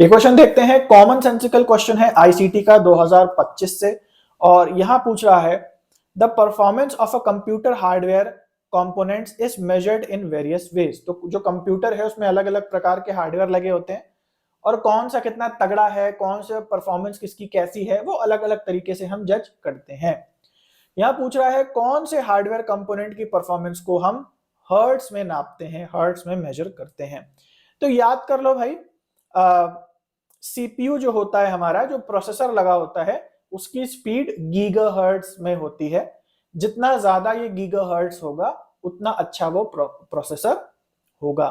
ये क्वेश्चन देखते हैं, कॉमन सेंसिकल क्वेश्चन है आईसीटी का 2025 से, और यहां पूछ रहा है the performance of a computer hardware components is measured in various ways. तो जो कंप्यूटर है उसमें अलग अलग प्रकार के हार्डवेयर लगे होते हैं और कौन सा कितना तगड़ा है, कौन सा परफॉर्मेंस किसकी कैसी है, वो अलग अलग तरीके से हम जज करते हैं। यहाँ पूछ रहा है कौन से हार्डवेयर कंपोनेंट की परफॉर्मेंस को हम हर्ट्स में नापते हैं, हर्ट्स में मेजर करते हैं। तो याद कर लो भाई, सीपीयू जो होता है हमारा, जो प्रोसेसर लगा होता है, उसकी स्पीड गीगाहर्ट्ज में होती है। जितना ज्यादा ये गीगाहर्ट्ज होगा उतना अच्छा वो प्रोसेसर होगा।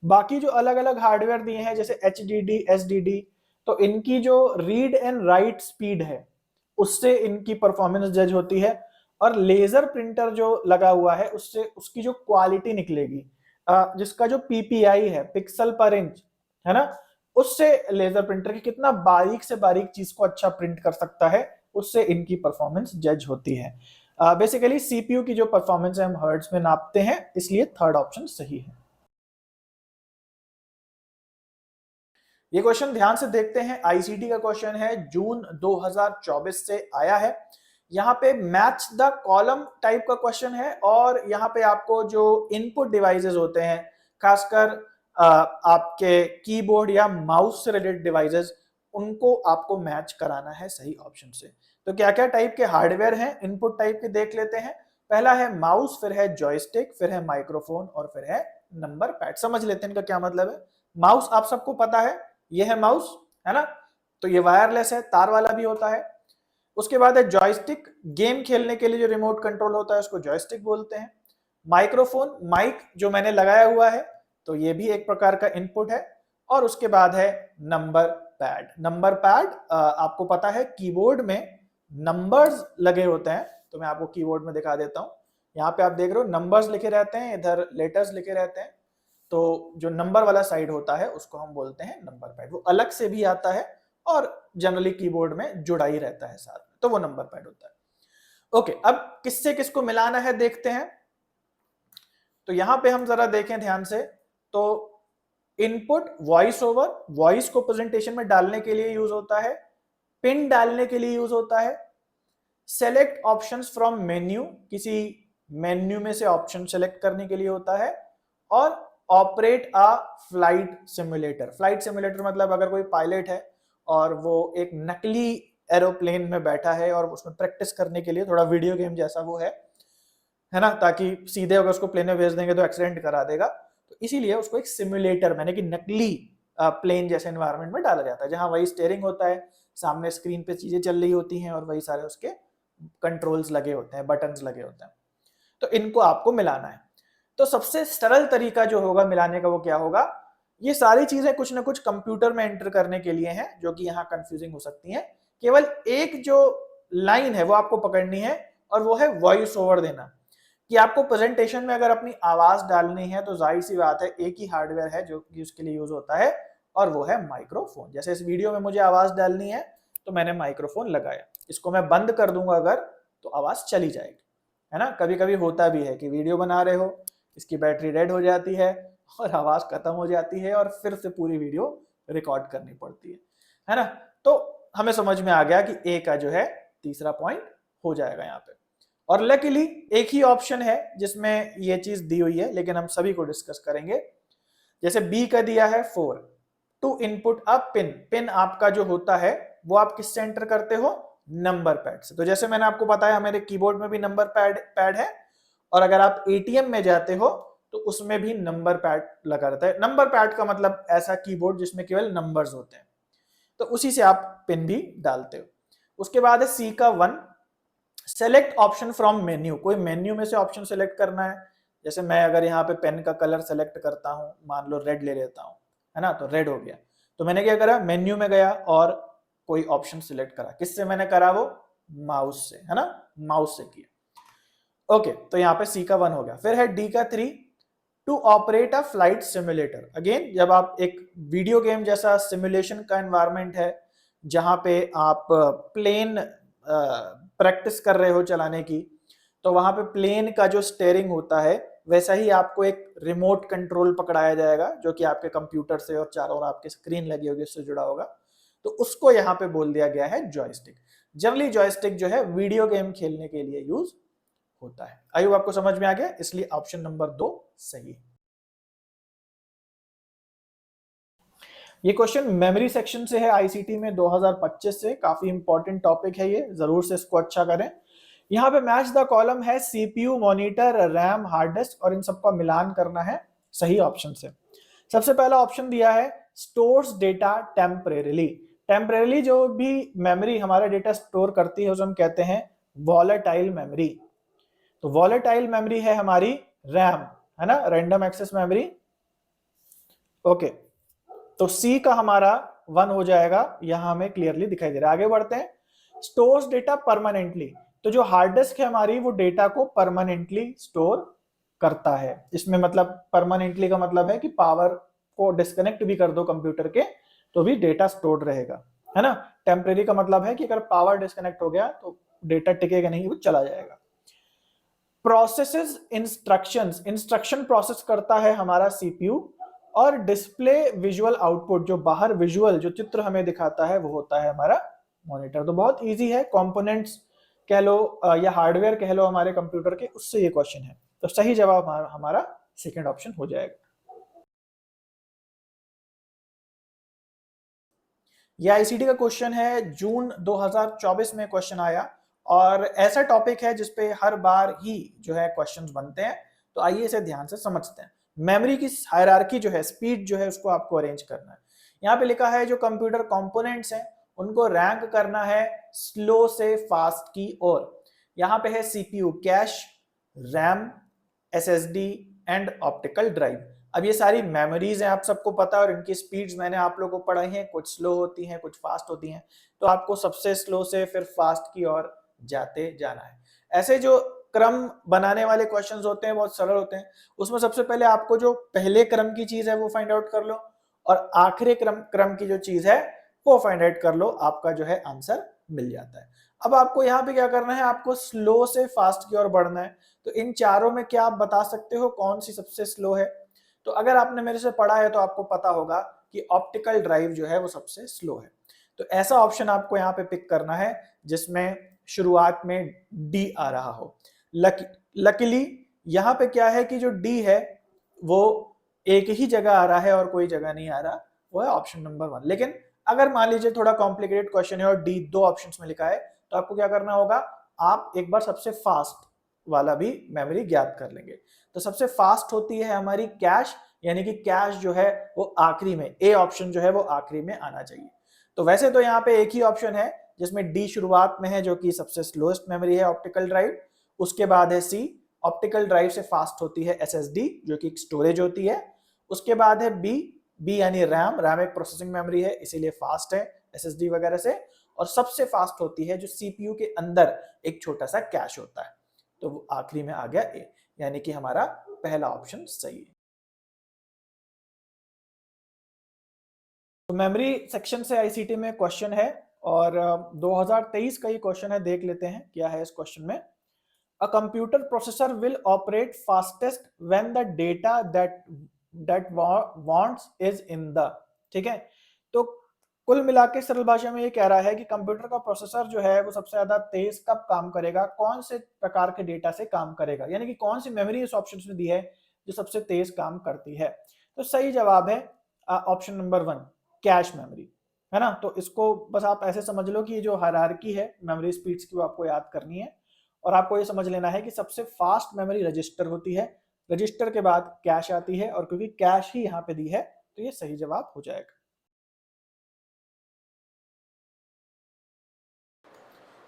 बाकी जो अलग अलग हार्डवेयर दिए हैं जैसे एचडीडी, एसडीडी, तो इनकी जो रीड एंड राइट स्पीड है उससे इनकी परफॉर्मेंस जज होती है। और लेजर प्रिंटर जो लगा हुआ है उससे उसकी जो क्वालिटी निकलेगी, जिसका जो पीपीआई है, पिक्सल पर इंच, है ना, उससे लेजर प्रिंटर की कितना बारीक से बारीक चीज को अच्छा प्रिंट कर सकता है, उससे इनकी परफॉर्मेंस जज होती है। बेसिकली सीपीयू की जो परफॉर्मेंस है हम हर्ट्ज में नापते हैं, इसलिए थर्ड ऑप्शन सही है। ये क्वेश्चन ध्यान से देखते हैं, आईसीटी का क्वेश्चन है, जून 2024 से आया है। यहाँ पे मैच द कॉलम टाइप का क्वेश्चन है और यहाँ पे आपको जो इनपुट डिवाइसेस होते हैं, खासकर आपके कीबोर्ड या माउस से रिलेटेड डिवाइसेस, उनको आपको मैच कराना है सही ऑप्शन से। तो क्या क्या टाइप के हार्डवेयर हैं इनपुट टाइप के देख लेते हैं। पहला है माउस, फिर है जॉयस्टिक, फिर है माइक्रोफोन और फिर है नंबर पैड। समझ लेते हैं इनका क्या मतलब है। माउस आप सबको पता है, ये है माउस, है ना, तो ये वायरलेस है, तार वाला भी होता है। उसके बाद है जॉयस्टिक, गेम खेलने के लिए जो रिमोट कंट्रोल होता है उसको जॉयस्टिक बोलते हैं। माइक्रोफोन, माइक जो मैंने लगाया हुआ है, तो ये भी एक प्रकार का इनपुट है। और उसके बाद है नंबर पैड। नंबर पैड आपको पता है कीबोर्ड में नंबर्स लगे होते हैं, तो मैं आपको कीबोर्ड में दिखा देता हूं। यहाँ पे आप देख रहे हो नंबर्स लिखे रहते हैं, इधर लेटर्स लिखे रहते हैं, तो जो नंबर वाला साइड होता है उसको हम बोलते हैं नंबर पैड। वो अलग से भी आता है और जनरली कीबोर्ड में जुड़ा ही रहता है साथ में, तो वो नंबर पैड होता है। ओके, अब किससे किसको मिलाना है देखते हैं। तो यहां पे हम जरा देखें ध्यान से, तो इनपुट वॉइस ओवर, वॉइस को प्रेजेंटेशन में डालने के लिए यूज होता है, पिन डालने के लिए यूज होता है, सेलेक्ट ऑप्शंस फ्रॉम मेन्यू, किसी मेन्यू में से ऑप्शन सेलेक्ट करने के लिए होता है, और operate a flight simulator. Flight simulator मतलब अगर कोई पायलट है और वो एक नकली एरोप्लेन में बैठा है और उसमें प्रैक्टिस करने के लिए, थोड़ा वीडियो गेम जैसा वो है ना, ताकि सीधे अगर उसको प्लेन में भेज देंगे तो एक्सीडेंट करा देगा, तो इसीलिए उसको एक सिमुलेटर, मैंने कि नकली प्लेन जैसे एनवायरनमेंट में डाला जाता है, जहां वही स्टीयरिंग होता है, सामने स्क्रीन पे चीजें चल रही होती हैं और वही सारे उसके कंट्रोल्स लगे होते हैं, बटन्स लगे होते हैं। तो इनको आपको मिलाना है। तो सबसे सरल तरीका जो होगा मिलाने का वो क्या होगा, ये सारी चीजें कुछ ना कुछ कंप्यूटर में एंटर करने के लिए हैं, जो कि यहाँ कंफ्यूजिंग हो सकती हैं। केवल एक जो लाइन है वो आपको पकड़नी है और वो है वॉइस ओवर देना। कि आपको प्रेजेंटेशन में अगर अपनी आवाज डालनी है तो जाहिर सी बात है एक ही हार्डवेयर है जो कि उसके लिए यूज होता है, और वो है माइक्रोफोन। जैसे इस वीडियो में मुझे आवाज डालनी है तो मैंने माइक्रोफोन लगाया, इसको मैं बंद कर दूंगा अगर, तो आवाज चली जाएगी, है ना। कभी कभी होता भी है कि वीडियो बना रहे हो, इसकी बैटरी डेड हो जाती है और आवाज खत्म हो जाती है और फिर से पूरी वीडियो रिकॉर्ड करनी पड़ती है ना। तो हमें समझ में आ गया कि ए का जो है तीसरा पॉइंट हो जाएगा यहाँ पे। और लकीली एक ही ऑप्शन है जिसमें ये चीज दी हुई है, लेकिन हम सभी को डिस्कस करेंगे। जैसे बी का दिया है 4 to input a pin. Pin आपका जो होता है वो आप किससे एंटर करते हो, नंबर पैड से। तो जैसे मैंने आपको बताया मेरे कीबोर्ड में भी नंबर पैड है, और अगर आप एटीएम में जाते हो तो उसमें भी नंबर पैड लगा रहता है। नंबर पैड का मतलब ऐसा कीबोर्ड जिसमें केवल नंबर्स होते हैं, तो उसी से आप पिन भी डालते हो। उसके बाद है सी का 1, सेलेक्ट ऑप्शन फ्रॉम मेन्यू। कोई मेन्यू में से ऑप्शन सेलेक्ट करना है। जैसे मैं अगर यहाँ पे पेन का कलर सेलेक्ट करता हूं, मान लो रेड ले लेता हूं, है ना, तो रेड हो गया। तो मैंने क्या करा, मेन्यू में गया और कोई ऑप्शन सिलेक्ट करा। किससे मैंने करा, वो माउस से, है ना, माउस से किया। ओके, तो यहाँ पे सी का 1 हो गया। फिर है डी का 3, to operate a flight simulator. Again जब आप एक वीडियो गेम जैसा सिमुलेशन का एनवायरनमेंट है, जहां पे आप प्लेन प्रैक्टिस कर रहे हो चलाने की, तो वहां पे प्लेन का जो स्टीयरिंग होता है वैसा ही आपको एक रिमोट कंट्रोल पकड़ाया जाएगा जो कि आपके कंप्यूटर से और चारों ओर आपके स्क्रीन लगी होगी उससे जुड़ा होगा, तो उसको यहाँ पे बोल दिया गया है जॉयस्टिक। जनरली जॉयस्टिक जो है वीडियो गेम खेलने के लिए यूज होता है। आई होप आपको समझ में आ गया, इसलिए ऑप्शन नंबर 2 सही है। ये क्वेश्चन मेमोरी सेक्शन से है आईसीटी में 2025 से, काफी इंपॉर्टेंट टॉपिक है ये, जरूर से इसको अच्छा करें। यहाँ पे मैच द कॉलम है CPU, monitor, RAM, hard disk और इन सबका मिलान करना है सही ऑप्शन से। सबसे पहला ऑप्शन दिया है स्टोर्स डेटा टेम्परेरीली। टेम्परेरीली जो भी मेमोरी हमारा डेटा स्टोर करती है उसे हम कहते हैं वॉलेटाइल मेमोरी। तो वॉलेटाइल मेमोरी है हमारी रैम, है ना, रैंडम एक्सेस मेमोरी। ओके, तो सी का हमारा 1 हो जाएगा, यहां हमें क्लियरली दिखाई दे रहा है। आगे बढ़ते हैं, स्टोर्स डेटा परमानेंटली। तो जो हार्ड डिस्क है हमारी वो डेटा को परमानेंटली स्टोर करता है। इसमें मतलब परमानेंटली का मतलब है कि पावर को डिस्कनेक्ट भी कर दो कंप्यूटर के तो भी डेटा स्टोर्ड रहेगा, है ना। टेम्परेरी का मतलब है कि अगर पावर डिस्कनेक्ट हो गया तो डेटा टिकेगा नहीं, वो चला जाएगा। प्रोसेसेस इंस्ट्रक्शंस, इंस्ट्रक्शन प्रोसेस करता है हमारा सीपीयू। और डिस्प्ले विजुअल आउटपुट, जो बाहर विजुअल जो चित्र हमें दिखाता है वो होता है हमारा मॉनिटर। तो बहुत इजी है, कंपोनेंट्स कह लो या हार्डवेयर कह लो हमारे कंप्यूटर के, उससे ये क्वेश्चन है। तो सही जवाब हमारा सेकंड ऑप्शन हो जाएगा। ये आईसीटी का क्वेश्चन है, जून 2024 में क्वेश्चन आया और ऐसा टॉपिक है जिसपे हर बार ही जो है क्वेश्चंस बनते हैं। तो आइए इसे ध्यान से समझते हैं। मेमोरी की हायरार्की जो है, स्पीड जो है, उसको आपको अरेंज करना है। यहाँ पे लिखा है जो कंप्यूटर कंपोनेंट्स हैं उनको रैंक करना है स्लो से फास्ट की ओर। यहाँ पे है CPU, cash, RAM, SSD and optical drive. अब ये सारी मेमोरीज हैं, आप सबको पता है, और इनकी स्पीड्स मैंने आप लोगों को पढ़ाई हैं, कुछ स्लो होती हैं कुछ फास्ट होती हैं। तो आपको सबसे स्लो से फिर फास्ट की ओर जाते जाना है। ऐसे जो क्रम बनाने वाले क्वेश्चंस होते हैं बहुत सरल होते हैं। उसमें सबसे पहले आपको जो पहले क्रम की चीज है वो फाइंड आउट कर लो और आखिरी क्रम की जो चीज है वो फाइंड आउट कर लो, आपका जो है आंसर मिल जाता है। अब आपको यहाँ पे क्या करना है, आपको स्लो से फास्ट की ओर बढ़ना है। तो इन चारों में क्या आप बता सकते हो कौन सी सबसे स्लो है? तो अगर आपने मेरे से पढ़ा है तो आपको पता होगा कि ऑप्टिकल ड्राइव जो है वो सबसे स्लो है। तो ऐसा ऑप्शन आपको यहाँ पे पिक करना है जिसमें शुरुआत में डी आ रहा हो। लकीली यहाँ पे क्या है कि जो डी है वो एक ही जगह आ रहा है और कोई जगह नहीं आ रहा, वो है ऑप्शन नंबर 1। लेकिन अगर मान लीजिए थोड़ा कॉम्प्लिकेटेड क्वेश्चन है और डी 2 ऑप्शंस में लिखा है, तो आपको क्या करना होगा, आप एक बार सबसे फास्ट वाला भी मेमोरी ज्ञात कर लेंगे। तो सबसे फास्ट होती है हमारी कैश, यानी कि कैश जो है वो आखिरी में, ए ऑप्शन जो है वो आखिरी में आना चाहिए। तो वैसे तो यहाँ पे एक ही ऑप्शन है जिसमें डी शुरुआत में है जो कि सबसे स्लोएस्ट मेमोरी है ऑप्टिकल ड्राइव। उसके बाद है सी, ऑप्टिकल ड्राइव से फास्ट होती है एसएसडी जो कि स्टोरेज होती है। उसके बाद है बी, बी यानी रैम, रैम एक प्रोसेसिंग मेमोरी है इसीलिए फास्ट है एसएसडी वगैरह से। और सबसे फास्ट होती है जो सीपीयू के अंदर एक छोटा सा कैश होता है, तो वो आखिरी में आ गया ए, यानी कि हमारा पहला ऑप्शन सही है। तो मेमोरी सेक्शन से आईसीटी में क्वेश्चन है और 2023 का ये क्वेश्चन है, देख लेते हैं क्या है इस क्वेश्चन में। A computer processor will operate fastest when the data that wants is in the, ठीक है। तो कुल मिला के सरल भाषा में ये कह रहा है कि कंप्यूटर का प्रोसेसर जो है वो सबसे ज्यादा तेज कब काम करेगा, कौन से प्रकार के डेटा से काम करेगा, यानी कि कौन सी मेमोरी इस ऑप्शन में दी है जो सबसे तेज काम करती है। तो सही जवाब है ऑप्शन नंबर 1, कैश मेमोरी, है ना। तो इसको बस आप ऐसे समझ लो कि जो हायरार्की है मेमोरी स्पीड्स की वो आपको याद करनी है और आपको ये समझ लेना है कि सबसे फास्ट मेमोरी रजिस्टर होती है, रजिस्टर के बाद कैश आती है और क्योंकि कैश ही यहाँ पे दी है तो ये सही जवाब हो जाएगा।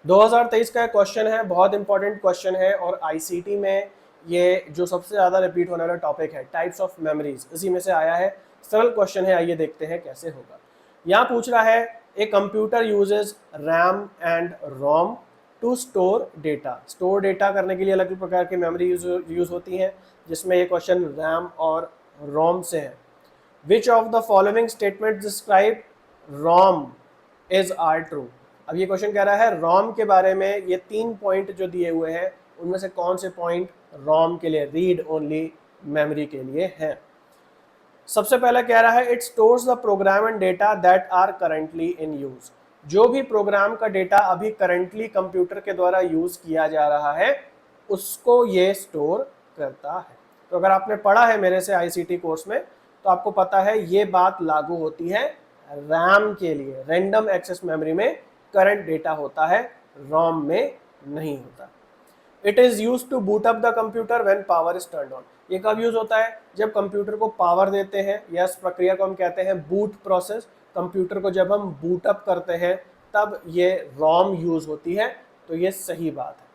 2023 का क्वेश्चन है, बहुत इंपॉर्टेंट क्वेश्चन है और आईसीटी में ये जो सबसे ज्यादा रिपीट होने वाला टॉपिक है टाइप्स ऑफ मेमोरीज, इसी में से आया है। सरल क्वेश्चन है, आइए देखते हैं कैसे होगा। यहाँ पूछ रहा है a computer uses RAM and ROM to store data. Store data करने के लिए अलग अलग प्रकार की मेमोरी यूज होती हैं, जिसमें ये क्वेश्चन रैम और रोम से है। Which of the following statement describe ROM is are true. अब ये क्वेश्चन कह रहा है रोम के बारे में, ये 3 पॉइंट जो दिए हुए हैं उनमें से कौन से पॉइंट रोम के लिए, रीड ओनली मेमोरी के लिए है। सबसे पहला कह रहा है it stores the program and data that are currently in use. जो भी प्रोग्राम का डेटा अभी करंटली कंप्यूटर के द्वारा यूज किया जा रहा है उसको ये स्टोर करता है। तो अगर आपने पढ़ा है मेरे से आईसीटी कोर्स में तो आपको पता है ये बात लागू होती है रैम के लिए। रैंडम एक्सेस मेमोरी में करंट डेटा होता है, रोम में नहीं होता। It is use to boot up the computer when power is turned on. ये कब यूज होता है? जब कंप्यूटर को पावर देते हैं, या इस प्रक्रिया को हम कहते हैं बूट प्रोसेस। कंप्यूटर को जब हम बूट अप करते हैं तब ये रोम यूज होती है, तो ये सही बात है।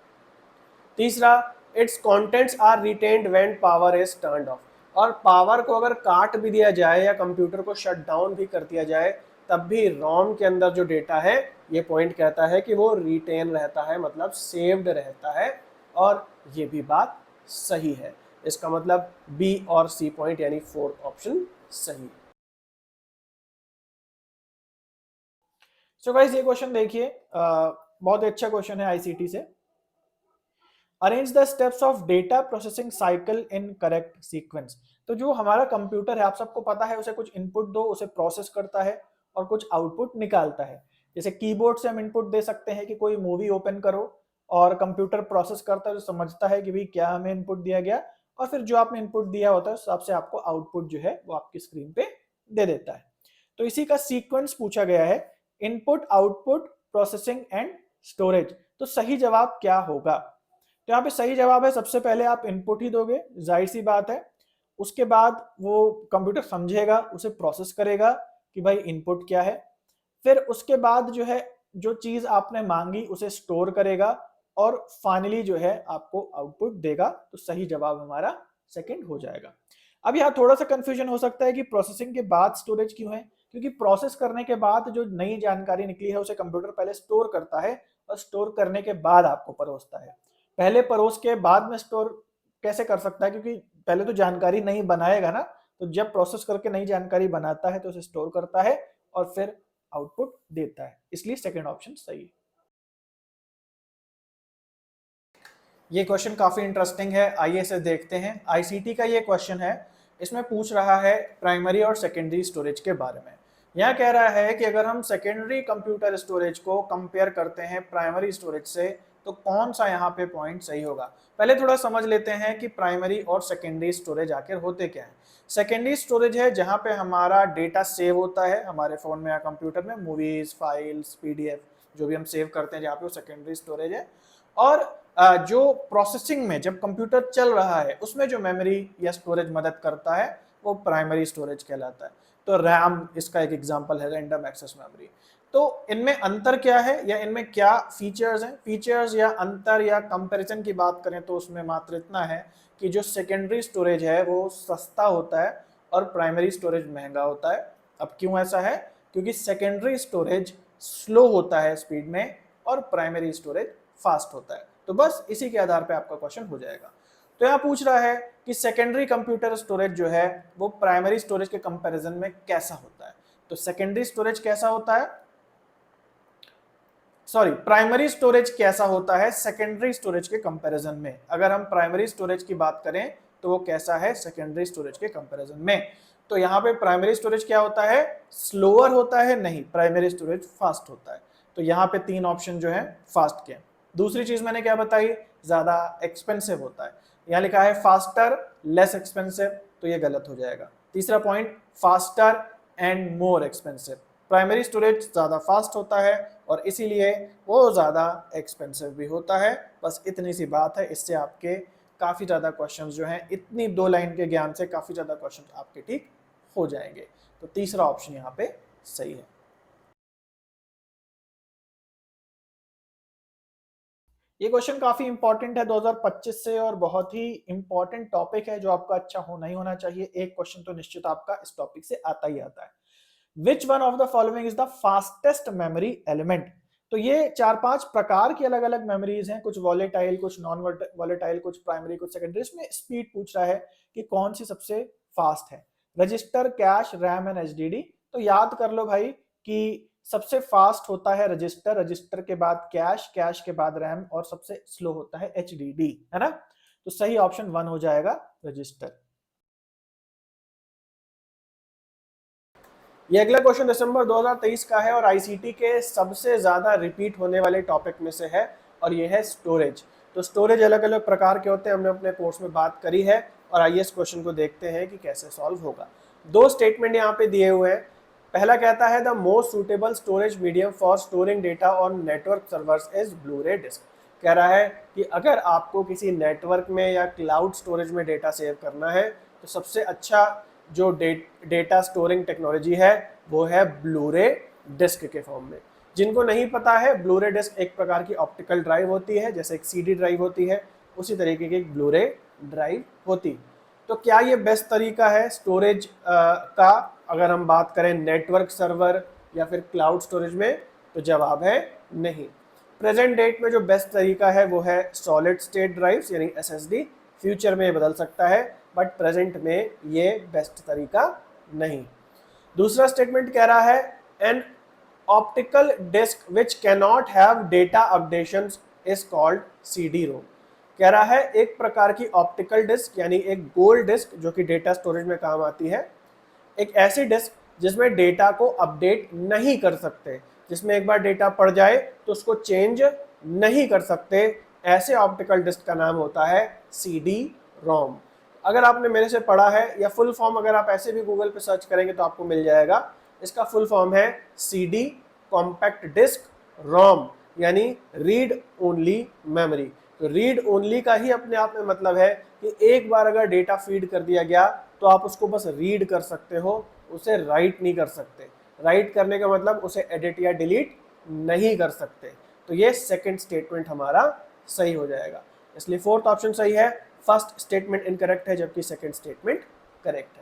तीसरा, its contents are retained when power is turned off. और पावर को अगर काट भी दिया जाए या कंप्यूटर को शट डाउन भी कर दिया जाए तब भी रोम के अंदर जो डेटा है, ये पॉइंट कहता है कि वो रिटेन रहता है, मतलब सेव्ड रहता है, और ये भी बात सही है। इसका मतलब बी और सी पॉइंट यानी फोर्थ ऑप्शन सही है। सो गाइस ये क्वेश्चन देखिए, बहुत अच्छा क्वेश्चन है आईसीटी से। Arrange the steps of data processing cycle in correct sequence. तो जो हमारा कंप्यूटर है, आप सबको पता है, उसे कुछ इनपुट दो, उसे प्रोसेस करता है और कुछ आउटपुट निकालता है। जैसे कीबोर्ड से हम इनपुट दे सकते हैं कि कोई मूवी ओपन करो, और कंप्यूटर प्रोसेस करता है, जो समझता है कि भाई क्या हमें इनपुट दिया गया, और फिर जो आपने इनपुट दिया होता है उस हिसाब से आपको आउटपुट जो है वो आपकी स्क्रीन पे दे देता है। तो इसी का सीक्वेंस पूछा गया है, input, output, processing and storage. तो सही जवाब क्या होगा? तो यहाँ पे सही जवाब है, सबसे पहले आप इनपुट ही दोगे, जाहिर सी बात है। उसके बाद वो कंप्यूटर समझेगा, उसे प्रोसेस करेगा कि भाई इनपुट क्या है। फिर उसके बाद जो है, जो चीज आपने मांगी उसे स्टोर करेगा, और फाइनली जो है आपको आउटपुट देगा। तो सही जवाब हमारा सेकंड हो जाएगा। अब यहाँ थोड़ा सा कंफ्यूजन हो सकता है कि प्रोसेसिंग के बाद स्टोरेज क्यों है, क्योंकि प्रोसेस करने के बाद जो नई जानकारी निकली है उसे कंप्यूटर पहले स्टोर करता है, और स्टोर करने के बाद आपको परोसता है। पहले परोस के बाद में स्टोर कैसे कर सकता है? क्योंकि पहले तो जानकारी नहीं बनाएगा ना, तो जब प्रोसेस करके नई जानकारी बनाता है तो उसे स्टोर करता है और फिर आउटपुट देता है। इसलिए सेकंड ऑप्शन सही है। ये क्वेश्चन काफी इंटरेस्टिंग है, आइए इसे देखते हैं। आईसीटी का ये क्वेश्चन है, इसमें पूछ रहा है प्राइमरी और सेकेंडरी स्टोरेज के बारे में। यह कह रहा है कि अगर हम सेकेंडरी कंप्यूटर स्टोरेज को कंपेयर करते हैं प्राइमरी स्टोरेज से तो कौन सा यहाँ पे पॉइंट सही होगा। पहले थोड़ा समझ लेते हैं कि प्राइमरी और सेकेंडरी स्टोरेज आखिर होते क्या है। सेकेंडरी स्टोरेज है जहाँ पे हमारा डेटा सेव होता है हमारे फोन में या कंप्यूटर में, मूवीज, फाइल्स, पीडीएफ, जो भी हम सेव करते हैं, जहाँ पे वो सेकेंडरी स्टोरेज है। और जो प्रोसेसिंग में जब कंप्यूटर चल रहा है उसमें जो मेमोरी या स्टोरेज मदद करता है वो प्राइमरी स्टोरेज कहलाता है। तो रैम इसका एक एग्जांपल है, रैंडम एक्सेस मेमोरी। तो इनमें अंतर क्या है या इनमें क्या फीचर्स हैं? फीचर्स या अंतर या कंपैरिजन की बात करें तो उसमें मात्र इतना है कि जो सेकेंडरी स्टोरेज है वो सस्ता होता है और प्राइमरी स्टोरेज महंगा होता है। अब क्यों ऐसा है? क्योंकि सेकेंडरी स्टोरेज स्लो होता है स्पीड में और प्राइमरी स्टोरेज फास्ट होता है। तो बस इसी के आधार पे आपका क्वेश्चन हो जाएगा। तो यहाँ पूछ रहा है कि सेकेंडरी कंप्यूटर स्टोरेज जो है वो प्राइमरी स्टोरेज के कंपैरिजन में कैसा होता है। तो सेकेंडरी स्टोरेज कैसा होता है, सॉरी, प्राइमरी स्टोरेज कैसा होता है सेकेंडरी स्टोरेज के कंपैरिजन में। अगर हम प्राइमरी स्टोरेज की बात करें तो वो कैसा है सेकेंडरी स्टोरेज के कंपैरिजन में। तो यहाँ पे प्राइमरी स्टोरेज क्या होता है? स्लोअर होता है? नहीं, प्राइमरी स्टोरेज फास्ट होता है। तो यहाँ पे तीन ऑप्शन जो है फास्ट के। दूसरी चीज मैंने क्या बताई? ज्यादा एक्सपेंसिव होता है। यहाँ लिखा है फास्टर लेस एक्सपेंसिव, तो ये गलत हो जाएगा। तीसरा point, faster and more expensive. Primary storage ज़्यादा फास्ट होता है और इसीलिए वो ज़्यादा एक्सपेंसिव भी होता है। बस इतनी सी बात है, इससे आपके काफ़ी ज़्यादा क्वेश्चंस जो हैं, इतनी 2 लाइन के ज्ञान से काफ़ी ज़्यादा क्वेश्चंस आपके ठीक हो जाएंगे। तो तीसरा ऑप्शन यहाँ पे सही है। ये क्वेश्चन काफी इंपॉर्टेंट है 2025 से, और बहुत ही इंपॉर्टेंट टॉपिक है जो आपका अच्छा होना ही होना चाहिए। एक क्वेश्चन तो निश्चित आपका इस टॉपिक से आता ही आता है। Which one of the following is the fastest memory element. तो ये 4-5 प्रकार की अलग अलग मेमोरीज हैं, कुछ वॉलेटाइल, कुछ नॉन वॉलेटाइल, कुछ प्राइमरी, कुछ सेकेंडरी। इसमें स्पीड पूछ रहा है कि कौन सी सबसे फास्ट है, register, cash, RAM and HDD. तो याद कर लो भाई कि सबसे फास्ट होता है रजिस्टर, रजिस्टर के बाद कैश, कैश के बाद रैम, और सबसे स्लो होता है HDD, है ना। तो सही ऑप्शन 1 हो जाएगा रजिस्टर। ये अगला क्वेश्चन दिसंबर 2023 का है और आईसीटी के सबसे ज्यादा रिपीट होने वाले टॉपिक में से है, और ये है स्टोरेज। तो स्टोरेज अलग अलग प्रकार के होते हैं, हमने अपने कोर्स में बात करी है, और आइए इस क्वेश्चन को देखते हैं कि कैसे सॉल्व होगा। दो स्टेटमेंट यहाँ पे दिए हुए हैं। पहला कहता है the most suitable storage medium for storing data on network servers is Blu ray disc. कह रहा है कि अगर आपको किसी नेटवर्क में या क्लाउड स्टोरेज में डेटा सेव करना है तो सबसे अच्छा जो डेटा स्टोरिंग टेक्नोलॉजी है वो है ब्लू-रे डिस्क के फॉर्म में। जिनको नहीं पता है, ब्लू-रे डिस्क एक प्रकार की ऑप्टिकल ड्राइव होती है, जैसे एक CD ड्राइव होती है, उसी तरीके की एक ब्लू-रे ड्राइव होती। तो क्या ये बेस्ट तरीका है स्टोरेज का, अगर हम बात करें नेटवर्क सर्वर या फिर क्लाउड स्टोरेज में? तो जवाब है नहीं। प्रेजेंट डेट में जो बेस्ट तरीका है वो है सॉलिड स्टेट ड्राइव्स यानी SSD। फ्यूचर में बदल सकता है, बट प्रेजेंट में ये बेस्ट तरीका नहीं। दूसरा स्टेटमेंट कह रहा है an optical disc which cannot have data updations is called CD-ROM। कह रहा है एक प्रकार की ऑप्टिकल डिस्क यानी एक गोल डिस्क जो कि डेटा स्टोरेज में काम आती है, एक ऐसी डिस्क जिसमें डेटा को अपडेट नहीं कर सकते, जिसमें एक बार डेटा पड़ जाए तो उसको चेंज नहीं कर सकते, ऐसे ऑप्टिकल डिस्क का नाम होता है CD-ROM। अगर आपने मेरे से पढ़ा है, या फुल फॉर्म अगर आप ऐसे भी गूगल पे सर्च करेंगे तो आपको मिल जाएगा, इसका फुल फॉर्म है CD कॉम्पैक्ट डिस्क रोम, यानी रीड ओनली मेमोरी। तो रीड ओनली का ही अपने आप में मतलब है कि एक बार अगर डेटा फीड कर दिया गया तो आप उसको बस रीड कर सकते हो, उसे राइट नहीं कर सकते। राइट करने का मतलब उसे एडिट या डिलीट नहीं कर सकते। तो ये सेकंड स्टेटमेंट हमारा सही हो जाएगा, इसलिए फोर्थ ऑप्शन सही है। फर्स्ट स्टेटमेंट इनकरेक्ट है जबकि सेकंड स्टेटमेंट करेक्ट है।